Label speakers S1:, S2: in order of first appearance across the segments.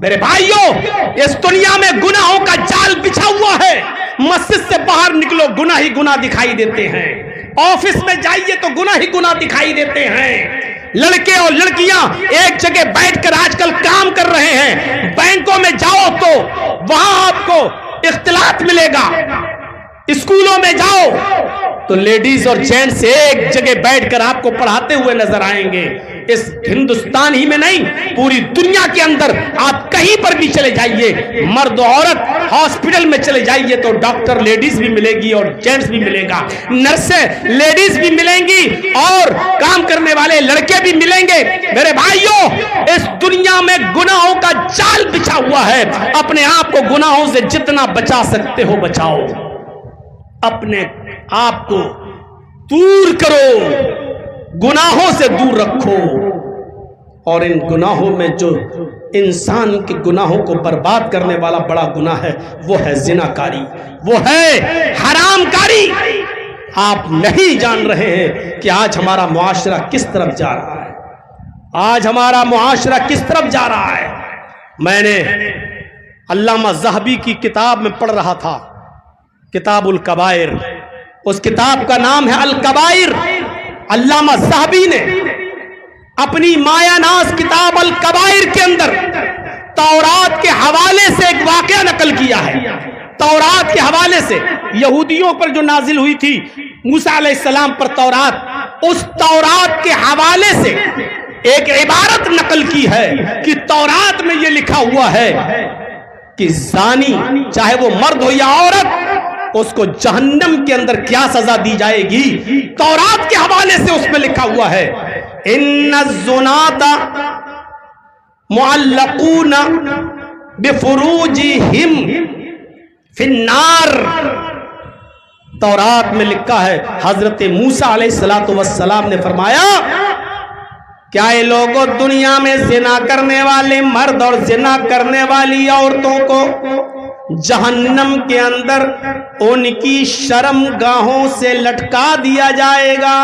S1: میرے بھائیوں، اس دنیا میں گناہوں کا جال بچھا ہوا ہے. مسجد سے باہر نکلو گناہ ہی گناہ دکھائی دیتے ہیں. آفس میں جائیے تو گناہ ہی گناہ دکھائی دیتے ہیں. لڑکے اور لڑکیاں ایک جگہ بیٹھ کر آج کل کام کر رہے ہیں. بینکوں میں جاؤ تو وہاں آپ کو اختلاط ملے گا. اسکولوں میں جاؤ تو لیڈیز اور جینٹس ایک جگہ بیٹھ کر آپ کو پڑھاتے ہوئے نظر آئیں گے. اس ہندوستان ہی میں نہیں، پوری دنیا کے اندر آپ کہیں پر بھی چلے جائیے، مرد و عورت ہاسپٹل میں چلے جائیے تو ڈاکٹر لیڈیز بھی ملے گی اور جینٹس بھی ملے گا، نرسیں لیڈیز بھی ملیں گی اور کام کرنے والے لڑکے بھی ملیں گے. میرے بھائیوں، اس دنیا میں گناہوں کا جال بچھا ہوا ہے. اپنے آپ کو گناہوں سے جتنا بچا سکتے ہو بچاؤ. اپنے آپ کو دور کرو، گناہوں سے دور رکھو. اور ان گناہوں میں جو انسان کے گناہوں کو برباد کرنے والا بڑا گناہ ہے وہ ہے زنا کاری، وہ ہے حرام کاری. آپ نہیں جان رہے ہیں کہ آج ہمارا معاشرہ کس طرف جا رہا ہے. آج ہمارا معاشرہ کس طرف جا رہا ہے. میں نے علامہ ذہبی کی کتاب میں پڑھ رہا تھا، کتاب الکبائر. اس کتاب کا نام ہے الکبائر. علامہ ذہبی نے اپنی مایہ ناز کتاب الکبائر کے اندر تورات کے حوالے سے ایک واقعہ نقل کیا ہے. تورات کے حوالے سے، یہودیوں پر جو نازل ہوئی تھی موسیٰ علیہ السلام پر تورات، اس تورات کے حوالے سے ایک عبارت نقل کی ہے کہ تورات میں یہ لکھا ہوا ہے کہ زانی چاہے وہ مرد ہو یا عورت، اس کو جہنم کے اندر کیا سزا دی جائے گی. تورات کے حوالے سے اس میں لکھا ہوا ہے ان الزنات معلقون بفروجہم فی النار. تورات میں لکھا ہے، حضرت موسیٰ علیہ السلام نے فرمایا کیا یہ لوگوں دنیا میں زنا کرنے والے مرد اور زنا کرنے والی عورتوں کو جہنم کے اندر ان کی شرم گاہوں سے لٹکا دیا جائے گا.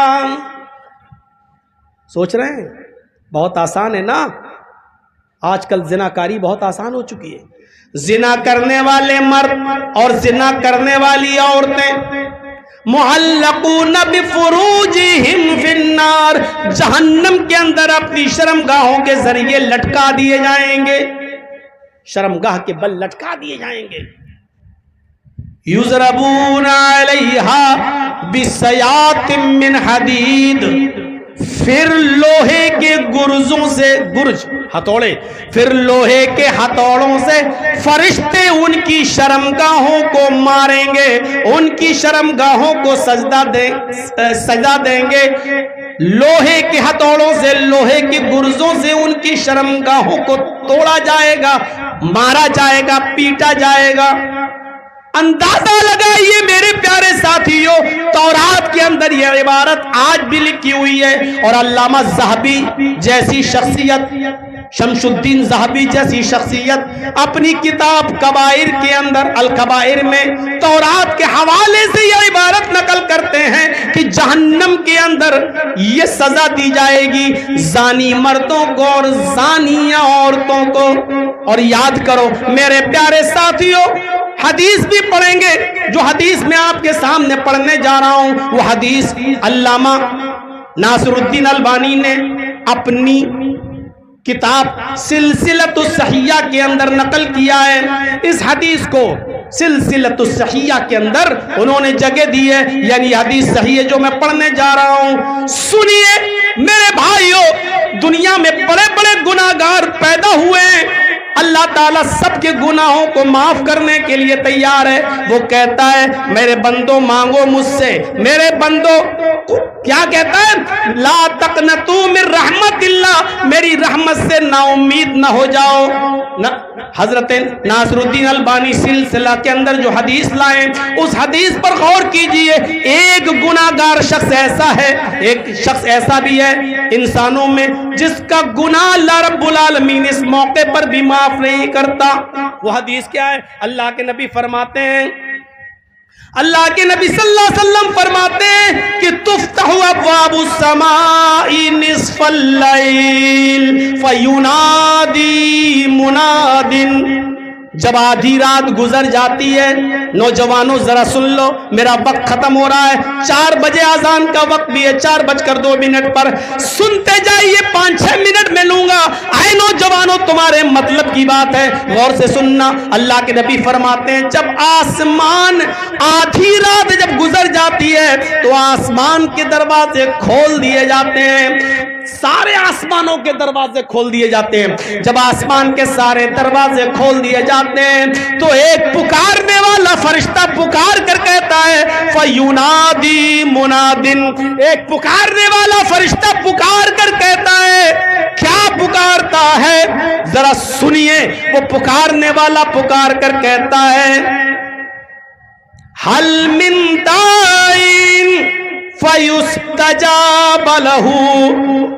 S1: سوچ رہے ہیں؟ بہت آسان ہے نا. آج کل زنا کاری بہت آسان ہو چکی ہے. زنا کرنے والے مرد اور زنا کرنے والی عورتیں معلقون بفروجہم فی النار، جہنم کے اندر اپنی شرم گاہوں کے ذریعے لٹکا دیے جائیں گے. شرمگاہ کے بل لٹکا دیے جائیں گے. یضربون علیہا بسیات من حدید، پھر لوہے کے گرزوں سے، گرج ہتھوڑے، پھر لوہے کے ہتھوڑوں سے فرشتے ان کی شرمگاہوں کو ماریں گے، ان کی شرمگاہوں کو سجدہ دیں گے. لوہے کے ہتھوڑوں سے، لوہے کے گرزوں سے ان کی شرمگاہوں کو توڑا جائے گا، مارا جائے گا، پیٹا جائے گا. اندازہ لگائیے میرے پیارے ساتھیوں، تورات کے اندر یہ عبارت آج بھی لکھی ہوئی ہے. اور علامہ ذہبی جیسی شخصیت، شمس الدین ذہبی جیسی شخصیت اپنی کتاب کبائر کے اندر، الکبائر میں تورات کے حوالے سے یہ عبارت نقل کرتے ہیں کہ جہنم کے اندر یہ سزا دی جائے گی زانی مردوں کو اور زانیہ عورتوں کو. اور یاد کرو میرے پیارے ساتھیوں، حدیث بھی پڑھیں گے. جو حدیث میں آپ کے سامنے پڑھنے جا رہا ہوں وہ حدیث علامہ ناصر الدین البانی نے اپنی کتاب سلسلۃ الصحیحہ کے اندر نقل کیا ہے. اس حدیث کو سلسلۃ الصحیحہ کے اندر انہوں نے جگہ دی ہے، یعنی حدیث صحیح ہے جو میں پڑھنے جا رہا ہوں. سنیے میرے بھائیوں، دنیا میں بڑے بڑے گناہگار پیدا ہوئے ہیں. اللہ تعالیٰ سب کے گناہوں کو معاف کرنے کے لیے تیار ہے. وہ کہتا ہے میرے بندوں مانگو مجھ سے. میرے بندوں کیا کہتا ہے؟ لا تقنطوا من رحمت اللہ، میری رحمت سے نا امید نہ ہو جاؤ. حضرت ناصر الدین البانی سلسلہ کے اندر جو حدیث لائیں اس حدیث پر غور کیجئے. ایک گناہگار شخص ایسا ہے، ایک شخص ایسا بھی ہے انسانوں میں جس کا گناہ اللہ رب العالمین اس موقع پر بھی معاف نہیں کرتا. وہ حدیث کیا ہے؟ اللہ کے نبی فرماتے ہیں اللہ کے نبی صلی اللہ علیہ وسلم فرماتے ہیں کہ تفتح ابواب السماء نصف اللیل فینادی مناد، جب آدھی رات گزر جاتی ہے، نوجوانوں ذرا سن لو، میرا وقت ختم ہو رہا ہے، 4 بجے اذان کا وقت بھی ہے، 4:02 پر سنتے جائیے، 5-6 منٹ میں لوں گا۔ آئے نوجوانوں، تمہارے مطلب کی بات ہے، غور سے سننا۔ اللہ کے نبی فرماتے ہیں جب آسمان آدھی رات جب گزر جاتی ہے تو آسمان کے دروازے کھول دیے جاتے ہیں، سارے آسمانوں کے دروازے کھول دیے جاتے ہیں۔ جب آسمان کے سارے دروازے کھول دیے جاتے ہیں تو ایک پکارنے والا فرشتہ پکار کر کہتا ہے فَيُنَادِي مُنَادٍ، ایک پکارنے والا فرشتہ پکار کر کہتا ہے، کیا پکارتا ہے؟ ذرا سنیے، وہ پکارنے والا پکار کر کہتا ہے هَلْ مِن دَاعٍ فَيُسْتَجَابَ لَهُ،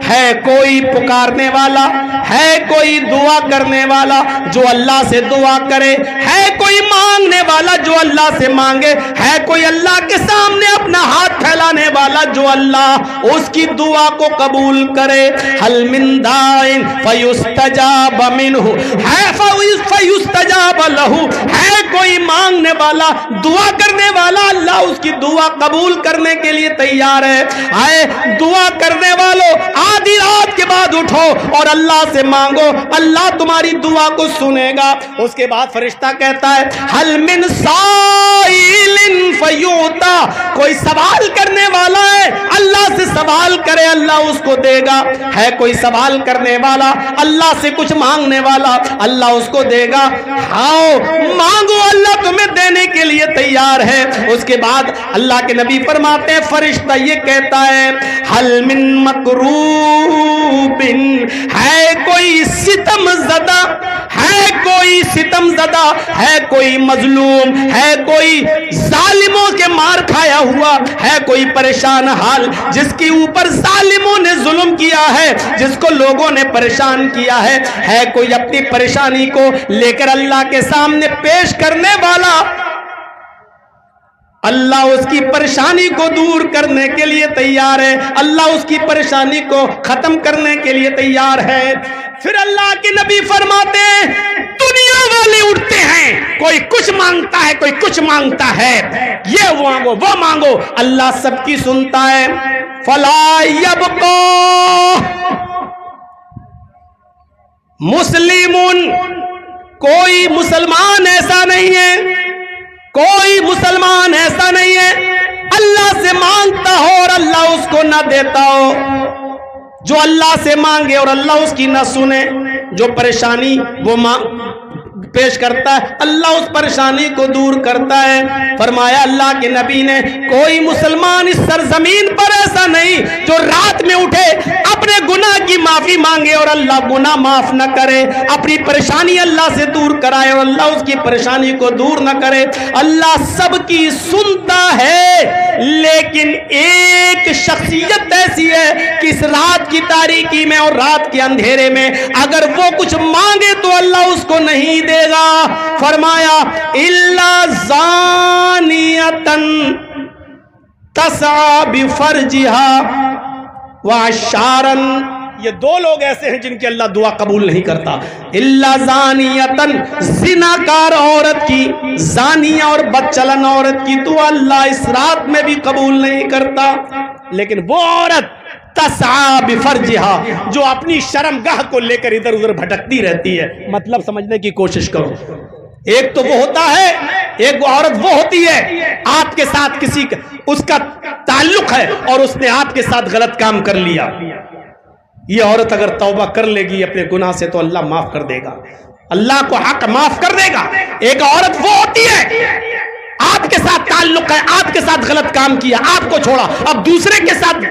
S1: ہے کوئی پکارنے والا، ہے کوئی دعا کرنے والا جو اللہ سے دعا کرے، ہے کوئی مانگنے والا جو اللہ سے مانگے، ہے کوئی اللہ کے سامنے اپنا ہاتھ پھیلانے والا جو اللہ اس کی دعا کو قبول کرے۔ هَلْ مِن دَاعٍ فَيُسْتَجَابَ مِنْهُ، ہے فَيُسْتَجَابَ لَهُ، ہے کوئی مانگنے والا، دعا کرنے والا، اللہ اس کی دعا قبول کرنے کے لیے تیار ہے۔ آئے دعا کرنے والوں، آدھی رات کے بعد اٹھو اور اللہ سے مانگو، اللہ تمہاری دعا کو سنے گا۔ اس کے بعد فرشتہ کہتا ہے حل من سائل فیعطا، کوئی سوال کرنے والا ہے، اللہ سے سوال کرے، اللہ اس کو دے گا۔ ہے کوئی سوال کرنے والا، اللہ سے کچھ مانگنے والا، اللہ اس کو دے گا۔ آؤ مانگو، اللہ تمہیں دینے کے لیے تیار ہے۔ اس کے بعد اللہ کے نبی فرماتے ہیں فرشتہ یہ کہتا ہے حل من مکروب، ہے کوئی ستم زدہ، ہے کوئی ستم زدہ، ہے کوئی مظلوم، ہے کوئی ظالموں کے مار کھایا ہوا، ہے کوئی پریشان حال جس کے اوپر ظالموں نے ظلم کیا ہے، جس کو لوگوں نے پریشان کیا ہے کوئی اپنی پریشانی کو لے کر اللہ کے سامنے پیش کرنے والا، اللہ اس کی پریشانی کو دور کرنے کے لیے تیار ہے، اللہ اس کی پریشانی کو ختم کرنے کے لیے تیار ہے۔ پھر اللہ کے نبی فرماتے ہیں دنیا والے اٹھتے ہیں، کوئی کچھ مانگتا ہے، کوئی کچھ مانگتا ہے، یہ مانگو وہ مانگو، اللہ سب کی سنتا ہے۔ فلا یبقا مسلمون، کوئی مسلمان ایسا نہیں ہے، کوئی مسلمان ایسا نہیں ہے اللہ سے مانگتا ہو اور اللہ اس کو نہ دیتا ہو، جو اللہ سے مانگے اور اللہ اس کی نہ سنے، جو پریشانی وہ پیش کرتا ہے اللہ اس پریشانی کو دور کرتا ہے۔ فرمایا اللہ کے نبی نے کوئی مسلمان اس سرزمین پر ایسا نہیں جو رات میں اٹھے اپنے گناہ کی معافی مانگے اور اللہ گناہ معاف نہ کرے، اپنی پریشانی اللہ سے دور کرائے اور اللہ اس کی پریشانی کو دور نہ کرے۔ اللہ سب کی سنتا ہے، لیکن ایک شخصیت ایسی ہے کہ اس رات کی تاریکی میں اور رات کے اندھیرے میں اگر وہ کچھ مانگے تو اللہ اس کو نہیں دے گا۔ فرمایا الا زانیتن تسعى بفرجها وعشارا، یہ دو لوگ ایسے ہیں جن کی اللہ دعا قبول نہیں کرتا۔ الا زانیتن، زناکار عورت کی، زانیہ اور بدچلن عورت کی دعا اللہ اس رات میں بھی قبول نہیں کرتا، لیکن وہ عورت تسعى بفرجها جو اپنی شرمگاہ کو لے کر ادھر ادھر بھٹکتی رہتی ہے۔ مطلب سمجھنے کی کوشش کرو، ایک تو وہ ہوتا ہے، ایک وہ عورت وہ ہوتی ہے آپ کے ساتھ کسی کا اس کا تعلق ہے اور اس نے آپ کے ساتھ غلط کام کر لیا، یہ عورت اگر توبہ کر لے گی اپنے گناہ سے تو اللہ معاف کر دے گا، اللہ کو حق معاف کر دے گا۔ ایک عورت وہ ہوتی ہے آپ کے ساتھ تعلق ہے، آپ کے ساتھ غلط کام کیا، آپ کو چھوڑا، اب دوسرے کے ساتھ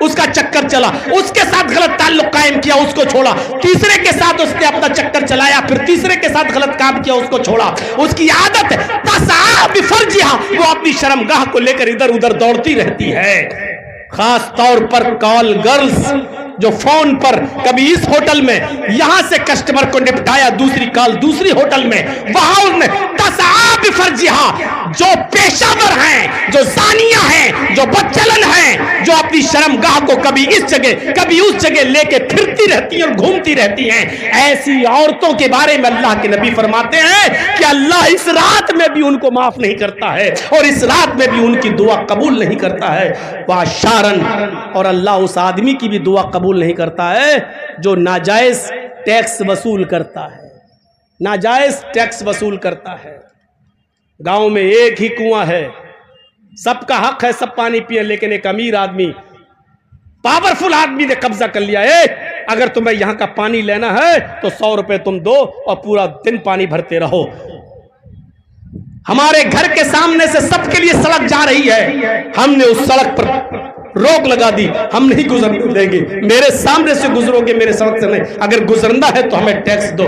S1: اس کا چکر چلا، اس کے ساتھ غلط تعلق قائم کیا، اس کو چھوڑا، تیسرے کے ساتھ اس نے اپنا چکر چلایا، پھر تیسرے کے ساتھ غلط کام کیا، اس کو چھوڑا۔ اس کی عادت ہے تسعى بفرجها، وہ اپنی شرمگاہ کو لے کر ادھر ادھر دوڑتی رہتی ہے۔ خاص طور پر کال گرلز، جو فون پر کبھی اس ہوٹل میں یہاں سے کسٹمر کو نپٹایا، دوسری کال دوسری ہوٹل میں، وہاں انہوں نے تسعی بفرجہا، جو پیشہ ور ہیں، جو زانیہ ہیں، جو بدچلن ہیں، جو اپنی شرمگاہ کو کبھی اس جگہ کبھی اس جگہ لے کے پھرتی رہتی ہیں اور گھومتی رہتی ہیں، ایسی عورتوں کے بارے میں اللہ کے نبی فرماتے ہیں کہ اللہ اس رات میں بھی ان کو معاف نہیں کرتا ہے اور اس رات میں بھی ان کی دعا قبول نہیں کرتا ہے۔ واشارن، اور اللہ اس آدمی کی بھی دعا قبول نہیں کرتا ہے جو ناجائز ٹیکس وصول کرتا ہے، ناجائز ٹیکس وصول کرتا ہے۔ گاؤں میں ایک ہی کنواں ہے، سب کا حق ہے سب پانی پئیں، لیکن ایک امیر آدمی، پاورفل آدمی نے قبضہ کر لیا ہے، اگر تمہیں یہاں کا پانی لینا ہے تو 100 روپے تم دو اور پورا دن پانی بھرتے رہو۔ ہمارے گھر کے سامنے سے سب کے لیے سڑک جا رہی ہے، ہم نے اس سڑک پر روک لگا دی، ہم نہیں گزرنے دیں گے، میرے سامنے سے گزرو گے، میرے سڑک سے نہیں، اگر گزرنا ہے تو ہمیں ٹیکس دو۔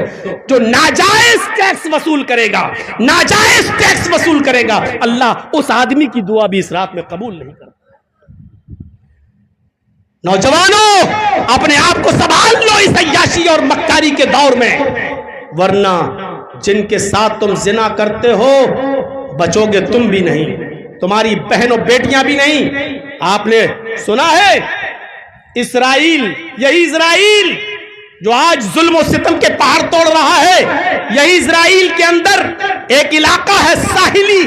S1: جو ناجائز ٹیکس وصول کرے گا، ناجائز ٹیکس وصول کرے گا، اللہ اس آدمی کی دعا بھی اس رات میں قبول نہیں کرتا۔ نوجوانوں، اپنے آپ کو سنبھال لو اس عیاشی اور مکاری کے دور میں، ورنہ جن کے ساتھ تم زنا کرتے ہو بچو گے تم بھی نہیں، تمہاری بہن و بیٹیاں بھی نہیں۔ آپ نے سنا ہے اسرائیل، یہی اسرائیل جو آج ظلم و ستم کے پہاڑ توڑ رہا ہے، یہی اسرائیل کے اندر ایک علاقہ ہے ساحلی،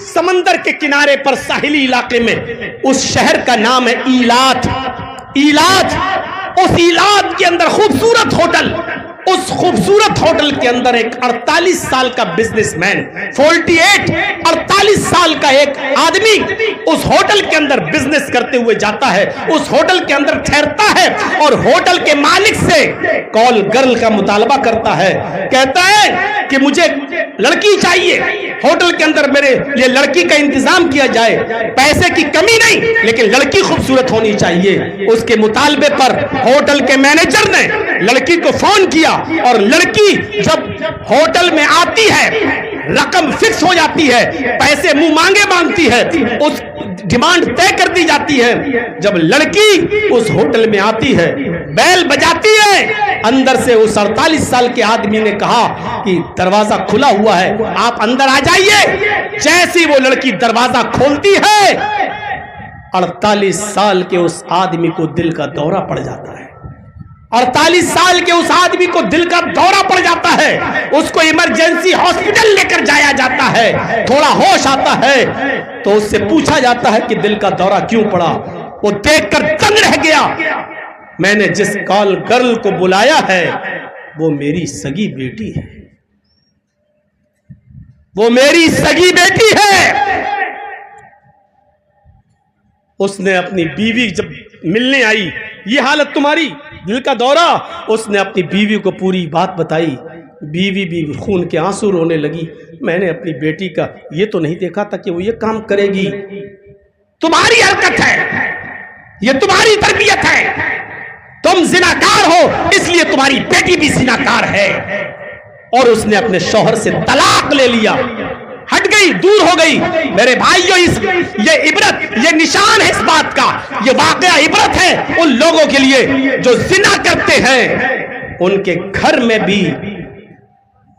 S1: سمندر کے کنارے پر ساحلی علاقے میں، اس شہر کا نام ہے ایلات۔ ایلات، اس ایلات کے اندر خوبصورت ہوٹل، اس خوبصورت ہوٹل کے اندر ایک 48 سال کا بزنس مین، 48 سال کا ایک آدمی اس ہوٹل کے اندر بزنس کرتے ہوئے جاتا ہے، اس ہوٹل کے اندر ٹھہرتا ہے اور ہوٹل کے مالک سے کال گرل کا مطالبہ کرتا ہے، کہتا ہے کہ مجھے لڑکی چاہیے، ہوٹل کے اندر میرے لیے لڑکی کا انتظام کیا جائے، پیسے کی کمی نہیں لیکن لڑکی خوبصورت ہونی چاہیے۔ اس کے مطالبے پر ہوٹل کے مینیجر نے لڑکی کو فون کیا اور لڑکی جب ہوٹل میں آتی ہے، رقم فکس ہو جاتی ہے، پیسے منہ مانگے مانگتی ہے، اس ڈیمانڈ طے کر دی جاتی ہے۔ جب لڑکی اس ہوٹل میں آتی ہے، بیل بجاتی ہے، اندر سے اس 48 سال کے آدمی نے کہا کہ دروازہ کھلا ہوا ہے، آپ اندر آ جائیے۔ جیسی وہ لڑکی دروازہ کھولتی ہے، 48 سال کے اس آدمی کو دل کا دورہ پڑ جاتا ہے، 48 سال کے اس آدمی کو دل کا دورہ پڑ جاتا ہے، اس کو ایمرجنسی ہاسپٹل لے کر جایا جاتا ہے، تھوڑا ہوش آتا ہے تو اس سے پوچھا جاتا ہے کہ دل کا دورہ کیوں پڑا؟ وہ دیکھ کر دنگ رہ گیا، میں نے جس کال گرل کو بلایا ہے وہ میری سگی بیٹی ہے، وہ میری سگی بیٹی ہے۔ اس نے اپنی بیوی جب ملنے آئی، یہ حالت تمہاری، دل کا دورہ، اس نے اپنی بیوی کو پوری بات بتائی، بیوی بھی خون کے آنسو رونے لگی، میں نے اپنی بیٹی کا یہ تو نہیں دیکھا تھا کہ وہ یہ کام کرے گی، تمہاری حرکت ہے، یہ تمہاری تربیت ہے، تم زناکار ہو اس لیے تمہاری بیٹی بھی زناکار ہے۔ اور اس نے اپنے شوہر سے طلاق لے لیا، ہٹ گئی، دور ہو گئی۔ میرے بھائیو، یہ عبرت، یہ نشان ہے اس بات کا، یہ واقعہ عبرت ہے ان لوگوں کے لیے جو زنا کرتے ہیں، ان کے گھر میں بھی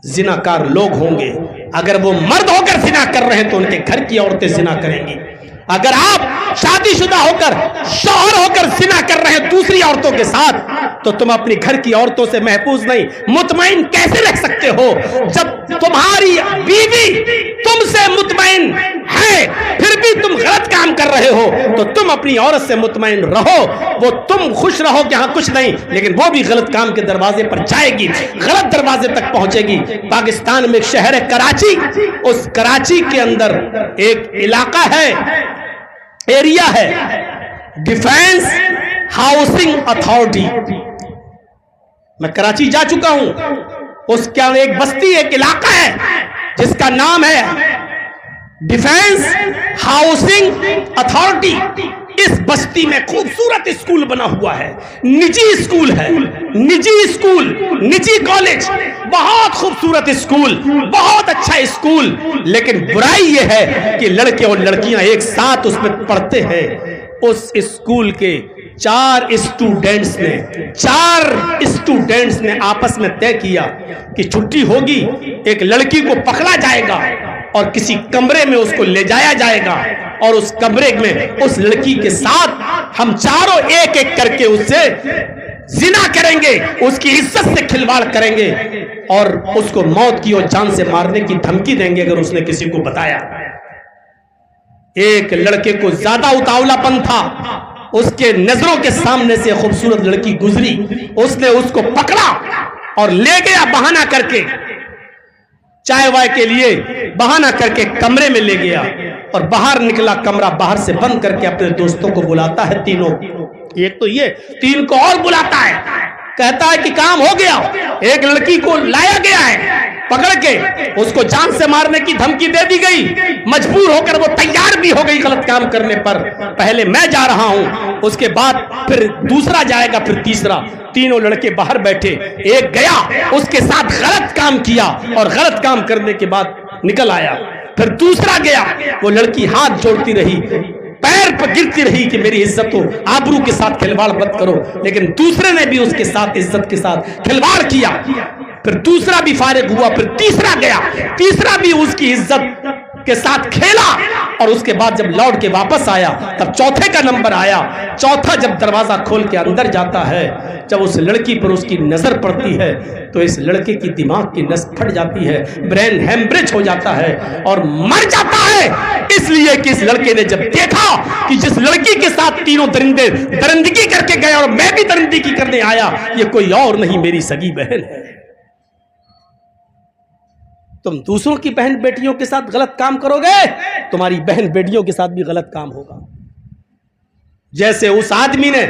S1: زناکار لوگ ہوں گے۔ اگر وہ مرد ہو کر زنا کر رہے ہیں تو ان کے گھر کی عورتیں زنا کریں گی۔ اگر آپ شادی شدہ ہو کر، شوہر ہو کر زنا کر رہے ہیں دوسری عورتوں کے ساتھ تو تم اپنی گھر کی عورتوں سے محفوظ نہیں، مطمئن کیسے رہ سکتے ہو؟ جب تمہاری بیوی تم سے مطمئن ہے پھر بھی تم غلط کام کر رہے ہو تو تم اپنی عورت سے مطمئن رہو، وہ تم خوش رہو کہ ہاں کچھ نہیں، لیکن وہ بھی غلط کام کے دروازے پر جائے گی، غلط دروازے تک پہنچے گی۔ پاکستان میں ایک شہر ہے کراچی، اس کراچی کے اندر ایک علاقہ ہے، ایریا ہے، ڈیفینس ہاؤسنگ اتھارٹی۔ میں کراچی جا چکا ہوں، اس کا ایک بستی، ایک علاقہ ہے جس کا نام ہے ڈیفینس ہاؤسنگ اتھارٹی۔ اس بستی میں خوبصورت اسکول بنا ہوا ہے، نجی اسکول ہے، نجی اسکول، نجی کالج، بہت خوبصورت اسکول، بہت اچھا اسکول، لیکن برائی یہ ہے کہ لڑکے اور لڑکیاں ایک ساتھ اس میں پڑھتے ہیں۔ اس اسکول کے چار اسٹوڈنٹس نے آپس میں طے کیا کہ چھٹی ہوگی، ایک لڑکی کو پکڑا جائے گا اور کسی کمرے میں اس کو لے جایا جائے گا، اور اس کمرے میں اس لڑکی کے ساتھ ہم چاروں ایک ایک کر کے اس سے زنا کریں گے، اس کی عزت سے کھلواڑ کریں گے، اور اس کو موت کی اور جان سے مارنے کی دھمکی دیں گے اگر اس نے کسی کو بتایا۔ ایک لڑکے کو زیادہ اتاولا پن تھا، اس کے نظروں کے سامنے سے خوبصورت لڑکی گزری، اس نے اس کو پکڑا اور لے گیا بہانہ کر کے، چائے وائے کے لیے بہانہ کر کے کمرے میں لے گیا، اور باہر نکلا، کمرہ باہر سے بند کر کے اپنے دوستوں کو بلاتا ہے، تینوں، ایک تو یہ، تین کو اور بلاتا ہے، کہتا ہے کہ کام ہو گیا، ایک لڑکی کو لایا گیا ہے پکڑ کے، اس کو جان سے مارنے کی دھمکی دے دی گئی، مجبور ہو کر وہ تیار بھی ہو گئی غلط کام کرنے پر، پہلے میں جا رہا ہوں، اس کے بعد پھر دوسرا جائے گا، پھر تیسرا، تینوں لڑکے باہر بیٹھے، ایک گیا اس کے ساتھ غلط کام کیا اور غلط کام کرنے کے بعد نکل آیا، پھر دوسرا گیا، وہ لڑکی ہاتھ جوڑتی رہی، پیر پر گرتی رہی کہ میری عزت ہو، آبرو کے ساتھ کھلواڑ مت کرو، لیکن دوسرے نے بھی اس کے ساتھ عزت کے ساتھ کھلواڑ کیا، پھر دوسرا بھی فارغ ہوا، پھر تیسرا گیا، تیسرا بھی اس کی عزت کے ساتھ کھیلا، اور اس کے بعد جب لوٹ کے واپس آیا تب چوتھے کا نمبر آیا، چوتھا جب دروازہ کھول کے اندر جاتا ہے، جب اس لڑکی پر اس کی نظر پڑتی ہے تو اس لڑکے کی دماغ کی نس پھٹ جاتی ہے، برین ہیمبریج ہو جاتا ہے اور مر جاتا ہے، اس لیے کہ اس لڑکے نے جب دیکھا کہ جس لڑکی کے ساتھ تینوں درندے درندگی کر کے گئے اور میں بھی درندگی کرنے آیا، یہ کوئی اور نہیں، میری سگی بہن ہے۔ تم دوسروں کی بہن بیٹیوں کے ساتھ غلط کام کرو گے، تمہاری بہن بیٹیوں کے ساتھ بھی غلط کام ہوگا۔ جیسے اس آدمی نے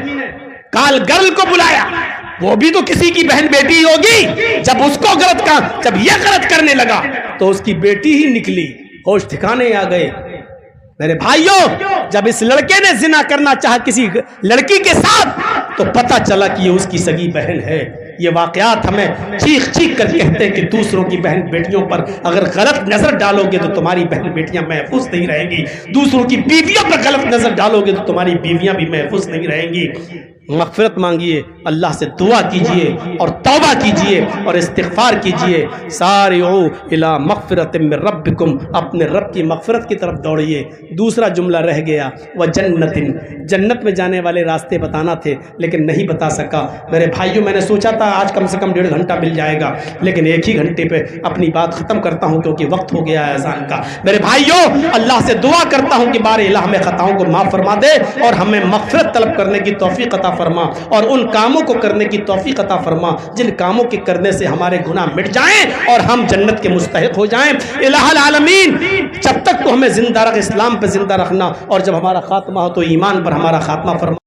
S1: کال گرل کو بلایا، وہ بھی تو کسی کی بہن بیٹی ہوگی، جب اس کو غلط کام، جب یہ غلط کرنے لگا تو اس کی بیٹی ہی نکلی، ہوش ٹھکانے آ گئے۔ میرے بھائیوں، جب اس لڑکے نے زنا کرنا چاہا کسی لڑکی کے ساتھ تو پتہ چلا کہ یہ اس کی سگی بہن ہے۔ یہ واقعات ہمیں چیخ چیخ کر کہتے ہیں کہ دوسروں کی بہن بیٹیوں پر اگر غلط نظر ڈالو گے تو تمہاری بہن بیٹیاں محفوظ نہیں رہیں گی، دوسروں کی بیویوں پر غلط نظر ڈالو گے تو تمہاری بیویاں بھی محفوظ نہیں رہیں گی۔ مغفرت مانگیے، اللہ سے دعا کیجئے اور توبہ کیجئے اور استغفار کیجئے۔ سارعوا الی مغفرۃ من ربکم، اپنے رب کی مغفرت کی طرف دوڑیے۔ دوسرا جملہ رہ گیا، وجنت، جنت میں جانے والے راستے بتانا تھے لیکن نہیں بتا سکا۔ میرے بھائیوں، میں نے سوچا تھا آج کم سے کم 1.5 گھنٹہ مل جائے گا، لیکن 1 ہی گھنٹے پہ اپنی بات ختم کرتا ہوں کیونکہ وقت ہو گیا ہے اذان کا۔ میرے بھائیوں، اللہ سے دعا کرتا ہوں کہ بار الہ ہمیں خطاؤں کو معاف فرما دے اور ہمیں مغفرت طلب کرنے کی توفیق عطا فرما اور ان کاموں کو کرنے کی توفیق عطا فرما جن کاموں کے کرنے سے ہمارے گناہ مٹ جائیں اور ہم جنت کے مستحق ہو جائیں۔ الہ العالمین، جب تک تو ہمیں زندہ رکھ، اسلام پہ زندہ رکھنا، اور جب ہمارا خاتمہ ہو تو ایمان پر ہمارا خاتمہ فرما۔